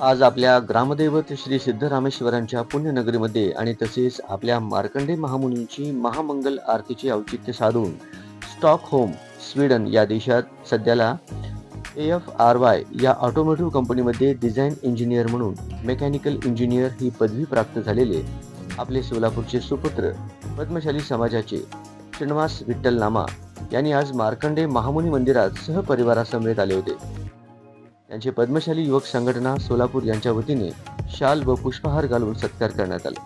आज आपल्या ग्रामदैवत श्री सिद्धरामेश्वरांच्या पुण्यनगरीमध्ये आणि तसेच आपल्या मार्कंडे महामुनींची महामंगल आरतीचे औचित्य साधून स्टॉकहोम स्वीडन या देशात सध्याला AFRY या ऑटोमोटिव्ह कंपनीमध्ये डिझाईन इंजिनियर म्हणून मेकॅनिकल इंजिनियर ही पदवी प्राप्त झालेले आपले सोलापूरचे सुपुत्र पद्मशाली समाजाचे श्रीनिवास विठ्ठल नामा यांनी आज मार्कंडे महामुनी मंदिरात सहपरिवारासमवेत आले होते। त्यांचे पद्मशाली युवक संघटना सोलापूर यांच्या वतीने शाल व पुष्पहार घालून सत्कार करण्यात आला।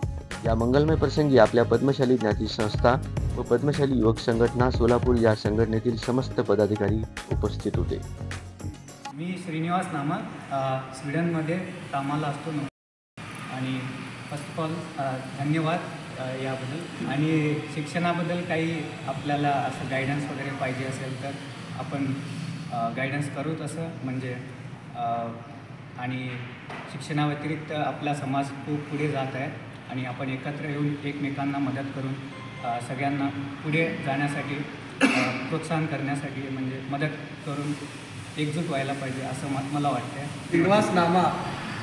या मंगलमय प्रसंगी आपल्या पद्मशाली ज्ञाती संस्था व पद्मशाली युवक संघटना सोलापूर या संघटनेतील समस्त पदाधिकारी उपस्थित होते। मी श्रीनिवास नामा स्वीडनमध्ये कामाला असतो आणि फर्स्ट ऑफ ऑल धन्यवाद याबद्दल। आणि शिक्षणाबद्दल काही आपल्याला असं गायडन्स वगैरे पाहिजे असेल तर आपण गायडन्स करू तसं म्हणजे आणि शिक्षणाव्यतिरिक्त आपला समाज खूप पुढे जात आहे आणि आपण एकत्र येऊन एकमेकांना मदत करून सगळ्यांना पुढे जाण्यासाठी प्रोत्साहन करण्यासाठी म्हणजे मदत करून एकजूट व्हायला पाहिजे असं मला वाटतं। श्रीनिवास नामा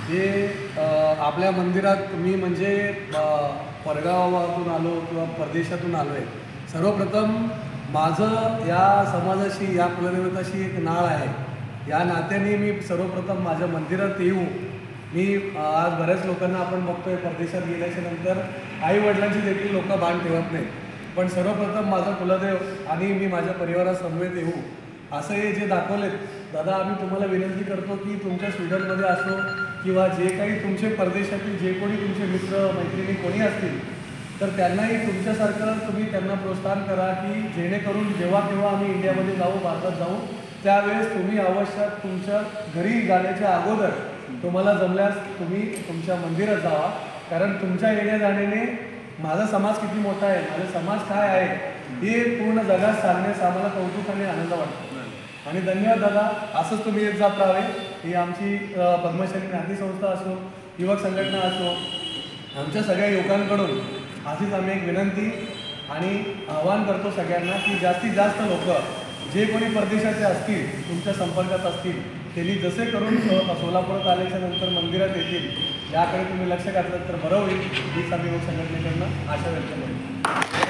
हे आपल्या मंदिरात मी म्हणजे परगावातून आलो किंवा परदेशातून आलो आहे। सर्वप्रथम माझं या समाजाशी या कुलदेवताशी एक नाळ आहे। या नात्याने मी सर्वप्रथम माझ्या मंदिरात येऊ। मी आज बऱ्याच लोकांना आपण बघतोय परदेशात गेल्याच्या नंतर आई वडिलांची देखील लोक भान ठेवत नाहीत, पण सर्वप्रथम माझा कुलदेव आणि मी माझ्या परिवारासमवेत येऊ असं हे जे दाखवलेत दादा, आम्ही तुम्हाला विनंती करतो की तुमच्या स्वीडनमध्ये असो किंवा जे काही तुमचे परदेशातील जे कोणी तुमचे मित्र मैत्रिणी कोणी असतील तर त्यांनाही तुमच्यासारखं तुम्ही त्यांना प्रोत्साहन करा की जेणेकरून जेव्हा केव्हा आम्ही इंडियामध्ये जाऊ, भारतात जाऊ, त्यावेळेस तुम्ही आवश्यक तुमच्या घरी जाण्याच्या अगोदर तुम्हाला जमल्यास तुम्ही तुमच्या मंदिरात जावा। कारण तुमच्या येण्या जाण्याने माझा समाज किती मोठा आहे, माझा समाज काय आहे हे पूर्ण जगात सांगण्यास आम्हाला कौतुक आणि आनंद वाटतो। आणि धन्यवाद दादा, असंच तुम्ही येत जात राहावे। ही आमची पद्मशाली ज्ञाती संस्था असो, युवक संघटना असो, आमच्या सगळ्या युवकांकडून अशीच आम्ही एक विनंती आणि आवाहन करतो सगळ्यांना की जास्तीत जास्त लोक जे कोणी परदेशाचे असतील, तुमच्या संपर्कात असतील, त्यांनी जसे करून सोलापुरात आल्याच्या नंतर मंदिरात येतील याकडे तुम्ही लक्ष घातलं तर बरं होईल हीच आम्ही युवक संघटनेकडनं आशा व्यक्त करू।